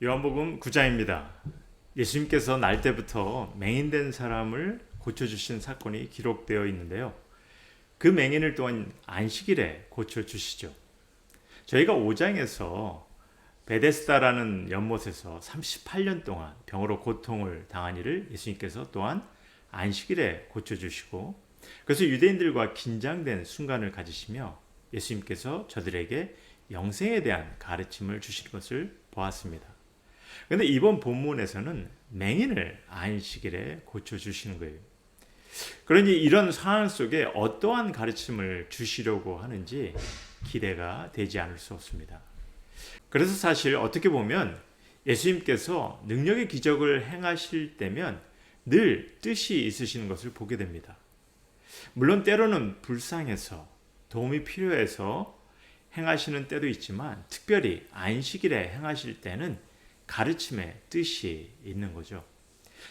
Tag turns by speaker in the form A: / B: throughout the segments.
A: 요한복음 9장입니다. 예수님께서 날 때부터 맹인된 사람을 고쳐주신 사건이 기록되어 있는데요. 그 맹인을 또한 안식일에 고쳐주시죠. 저희가 5장에서 베데스다라는 연못에서 38년 동안 병으로 고통을 당한 이를 예수님께서 또한 안식일에 고쳐주시고, 그래서 유대인들과 긴장된 순간을 가지시며 예수님께서 저들에게 영생에 대한 가르침을 주실 것을 보았습니다. 그런데 이번 본문에서는 맹인을 안식일에 고쳐주시는 거예요. 그러니 이런 상황 속에 어떠한 가르침을 주시려고 하는지 기대가 되지 않을 수 없습니다. 그래서 사실 어떻게 보면 예수님께서 능력의 기적을 행하실 때면 늘 뜻이 있으시는 것을 보게 됩니다. 물론 때로는 불쌍해서 도움이 필요해서 행하시는 때도 있지만 특별히 안식일에 행하실 때는 가르침의 뜻이 있는 거죠.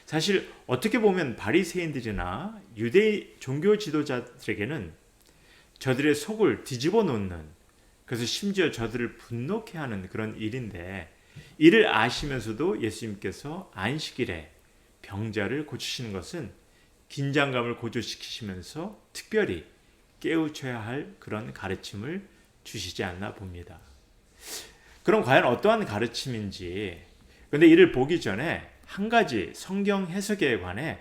A: 사실 어떻게 보면 바리새인들이나 유대 종교 지도자들에게는 저들의 속을 뒤집어 놓는, 그래서 심지어 저들을 분노케 하는 그런 일인데, 이를 아시면서도 예수님께서 안식일에 병자를 고치시는 것은 긴장감을 고조시키시면서 특별히 깨우쳐야 할 그런 가르침을 주시지 않나 봅니다. 그럼 과연 어떠한 가르침인지, 근데 이를 보기 전에 한 가지 성경 해석에 관해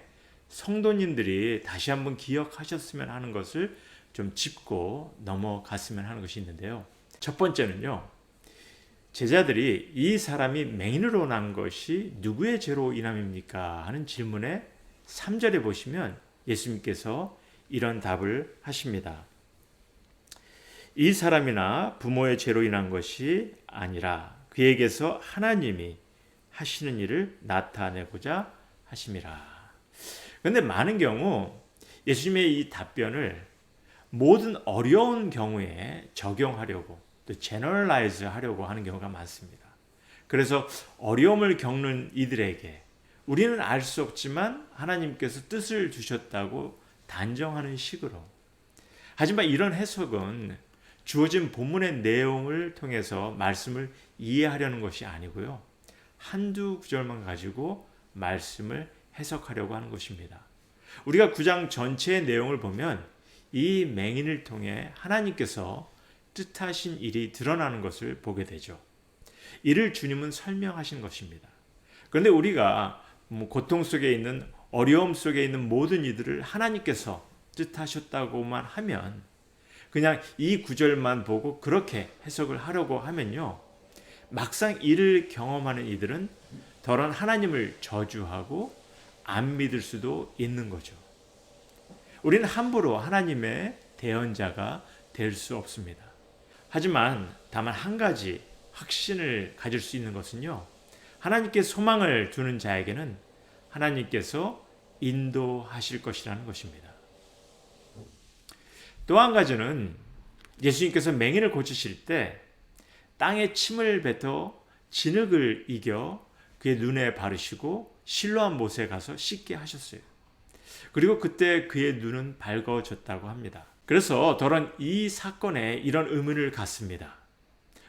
A: 성도님들이 다시 한번 기억하셨으면 하는 것을 좀 짚고 넘어갔으면 하는 것이 있는데요. 첫 번째는요, 제자들이 이 사람이 맹인으로 난 것이 누구의 죄로 인함입니까? 하는 질문에 3절에 보시면 예수님께서 이런 답을 하십니다. 이 사람이나 부모의 죄로 인한 것이 아니라 그에게서 하나님이 하시는 일을 나타내고자 하심이라. 그런데 많은 경우 예수님의 이 답변을 모든 어려운 경우에 적용하려고, 또 제너럴라이즈 하려고 하는 경우가 많습니다. 그래서 어려움을 겪는 이들에게 우리는 알 수 없지만 하나님께서 뜻을 주셨다고 단정하는 식으로. 하지만 이런 해석은 주어진 본문의 내용을 통해서 말씀을 이해하려는 것이 아니고요, 한두 구절만 가지고 말씀을 해석하려고 하는 것입니다. 우리가 9장 전체의 내용을 보면 이 맹인을 통해 하나님께서 뜻하신 일이 드러나는 것을 보게 되죠. 이를 주님은 설명하신 것입니다. 그런데 우리가 고통 속에 있는, 어려움 속에 있는 모든 이들을 하나님께서 뜻하셨다고만 하면, 그냥 이 구절만 보고 그렇게 해석을 하려고 하면요, 막상 이를 경험하는 이들은 더러운 하나님을 저주하고 안 믿을 수도 있는 거죠. 우리는 함부로 하나님의 대언자가 될 수 없습니다. 하지만 다만 한 가지 확신을 가질 수 있는 것은요, 하나님께 소망을 두는 자에게는 하나님께서 인도하실 것이라는 것입니다. 또 한 가지는 예수님께서 맹인을 고치실 때 땅에 침을 뱉어 진흙을 이겨 그의 눈에 바르시고 실로암 못에 가서 씻게 하셨어요. 그리고 그때 그의 눈은 밝아졌다고 합니다. 그래서 더런 이 사건에 이런 의문을 갖습니다.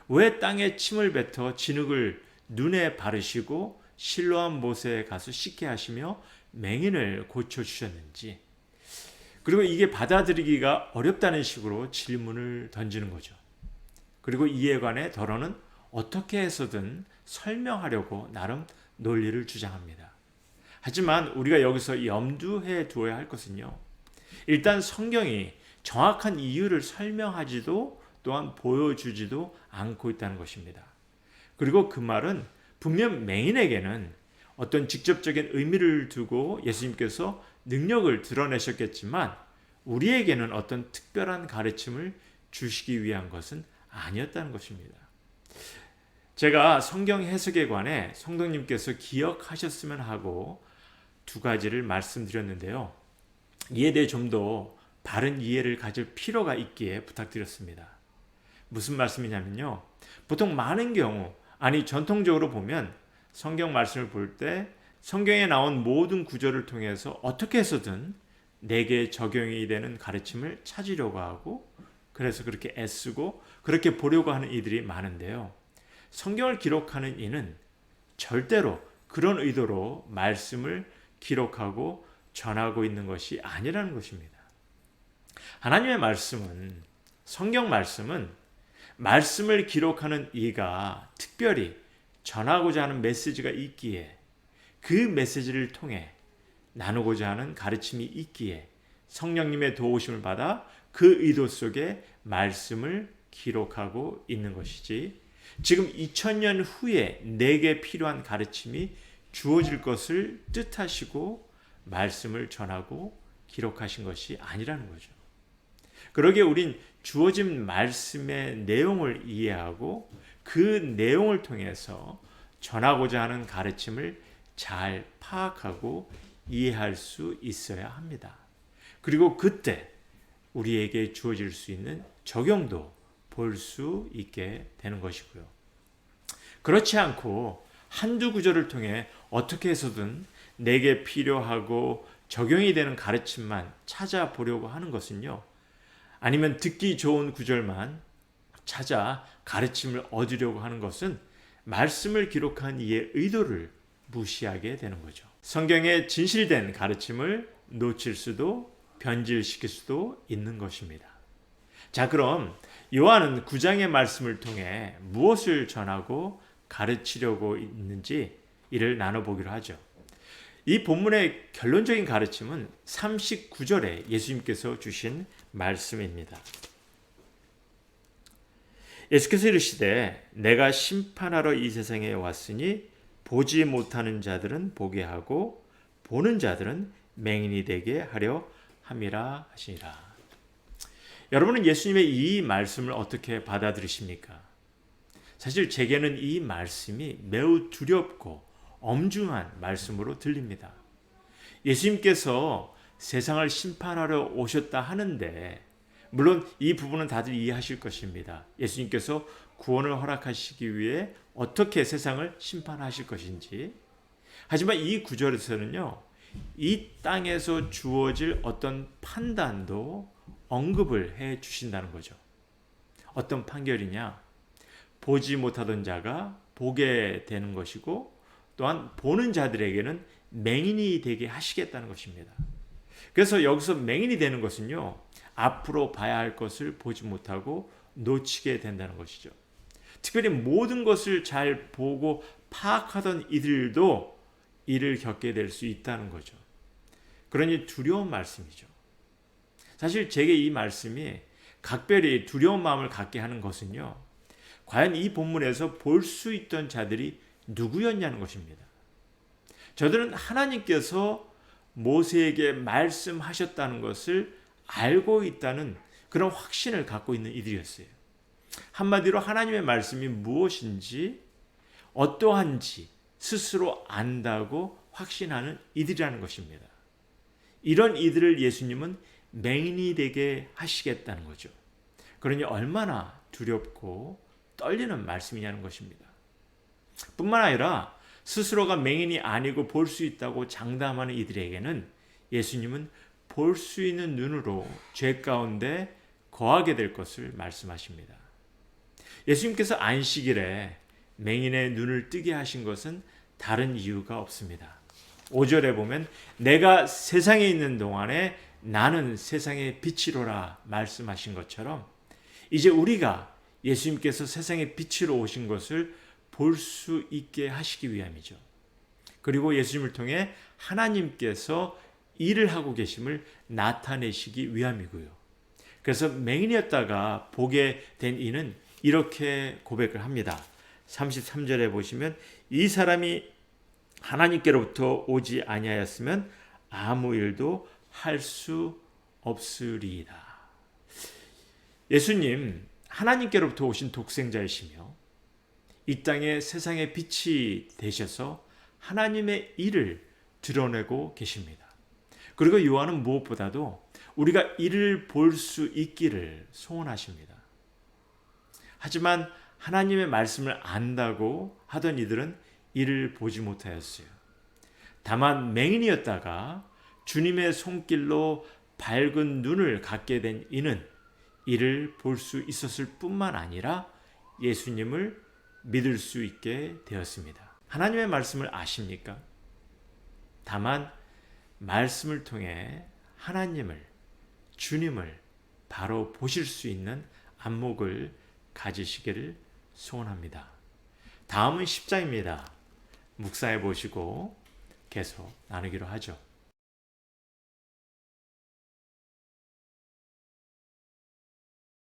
A: 왜 땅에 침을 뱉어 진흙을 눈에 바르시고 실로암 못에 가서 씻게 하시며 맹인을 고쳐주셨는지, 그리고 이게 받아들이기가 어렵다는 식으로 질문을 던지는 거죠. 그리고 이에 관해 더러는 어떻게 해서든 설명하려고 나름 논리를 주장합니다. 하지만 우리가 여기서 염두해 두어야 할 것은요, 일단 성경이 정확한 이유를 설명하지도 또한 보여주지도 않고 있다는 것입니다. 그리고 그 말은 분명 맹인에게는 어떤 직접적인 의미를 두고 예수님께서 능력을 드러내셨겠지만 우리에게는 어떤 특별한 가르침을 주시기 위한 것은 아니었다는 것입니다. 제가 성경 해석에 관해 성도님께서 기억하셨으면 하고 두 가지를 말씀드렸는데요, 이에 대해 좀 더 바른 이해를 가질 필요가 있기에 부탁드렸습니다. 무슨 말씀이냐면요, 보통 많은 경우, 아니 전통적으로 보면 성경 말씀을 볼 때 성경에 나온 모든 구절을 통해서 어떻게 해서든 내게 적용이 되는 가르침을 찾으려고 하고, 그래서 그렇게 애쓰고 그렇게 보려고 하는 이들이 많은데요, 성경을 기록하는 이는 절대로 그런 의도로 말씀을 기록하고 전하고 있는 것이 아니라는 것입니다. 하나님의 말씀은, 성경 말씀은 말씀을 기록하는 이가 특별히 전하고자 하는 메시지가 있기에, 그 메시지를 통해 나누고자 하는 가르침이 있기에 성령님의 도우심을 받아 그 의도 속에 말씀을 기록하고 있는 것이지, 지금 2000년 후에 내게 필요한 가르침이 주어질 것을 뜻하시고 말씀을 전하고 기록하신 것이 아니라는 거죠. 그러기에 우린 주어진 말씀의 내용을 이해하고 그 내용을 통해서 전하고자 하는 가르침을 잘 파악하고 이해할 수 있어야 합니다. 그리고 그때 우리에게 주어질 수 있는 적용도 볼 수 있게 되는 것이고요. 그렇지 않고 한두 구절을 통해 어떻게 해서든 내게 필요하고 적용이 되는 가르침만 찾아보려고 하는 것은요, 아니면 듣기 좋은 구절만 찾아 가르침을 얻으려고 하는 것은 말씀을 기록한 이의 의도를 무시하게 되는 거죠. 성경의 진실된 가르침을 놓칠 수도 변질시킬 수도 있는 것입니다. 자, 그럼 요한은 9장의 말씀을 통해 무엇을 전하고 가르치려고 있는지 이를 나눠보기로 하죠. 이 본문의 결론적인 가르침은 39절에 예수님께서 주신 말씀입니다. 예수께서 이르시되 내가 심판하러 이 세상에 왔으니 보지 못하는 자들은 보게 하고 보는 자들은 맹인이 되게 하려 함이라 하시니라. 여러분은 예수님의 이 말씀을 어떻게 받아들이십니까? 사실 제게는 이 말씀이 매우 두렵고 엄중한 말씀으로 들립니다. 예수님께서 세상을 심판하러 오셨다 하는데, 물론 이 부분은 다들 이해하실 것입니다. 예수님께서 구원을 허락하시기 위해 어떻게 세상을 심판하실 것인지. 하지만 이 구절에서는요, 이 땅에서 주어질 어떤 판단도 언급을 해 주신다는 거죠. 어떤 판결이냐? 보지 못하던 자가 보게 되는 것이고, 또한 보는 자들에게는 맹인이 되게 하시겠다는 것입니다. 그래서 여기서 맹인이 되는 것은요, 앞으로 봐야 할 것을 보지 못하고 놓치게 된다는 것이죠. 특별히 모든 것을 잘 보고 파악하던 이들도 이를 겪게 될 수 있다는 거죠. 그러니 두려운 말씀이죠. 사실 제게 이 말씀이 각별히 두려운 마음을 갖게 하는 것은요, 과연 이 본문에서 볼 수 있던 자들이 누구였냐는 것입니다. 저들은 하나님께서 모세에게 말씀하셨다는 것을 알고 있다는 그런 확신을 갖고 있는 이들이었어요. 한마디로 하나님의 말씀이 무엇인지, 어떠한지 스스로 안다고 확신하는 이들이라는 것입니다. 이런 이들을 예수님은 맹인이 되게 하시겠다는 거죠. 그러니 얼마나 두렵고 떨리는 말씀이냐는 것입니다. 뿐만 아니라 스스로가 맹인이 아니고 볼 수 있다고 장담하는 이들에게는 예수님은 볼 수 있는 눈으로 죄 가운데 거하게 될 것을 말씀하십니다. 예수님께서 안식일에 맹인의 눈을 뜨게 하신 것은 다른 이유가 없습니다. 5절에 보면 내가 세상에 있는 동안에 나는 세상의 빛이로라 말씀하신 것처럼, 이제 우리가 예수님께서 세상의 빛으로 오신 것을 볼 수 있게 하시기 위함이죠. 그리고 예수님을 통해 하나님께서 일을 하고 계심을 나타내시기 위함이고요. 그래서 맹인이었다가 보게 된 이는 이렇게 고백을 합니다. 33절에 보시면 이 사람이 하나님께로부터 오지 아니하였으면 아무 일도 할 수 없으리이다. 예수님 하나님께로부터 오신 독생자이시며 이 땅에 세상의 빛이 되셔서 하나님의 일을 드러내고 계십니다. 그리고 요한은 무엇보다도 우리가 이를 볼 수 있기를 소원하십니다. 하지만 하나님의 말씀을 안다고 하던 이들은 이를 보지 못하였어요. 다만 맹인이었다가 주님의 손길로 밝은 눈을 갖게 된 이는 이를 볼 수 있었을 뿐만 아니라 예수님을 믿을 수 있게 되었습니다. 하나님의 말씀을 아십니까? 다만 말씀을 통해 하나님을, 주님을 바로 보실 수 있는 안목을 가지시기를 소원합니다. 다음은 10장입니다. 묵상해 보시고 계속 나누기로 하죠.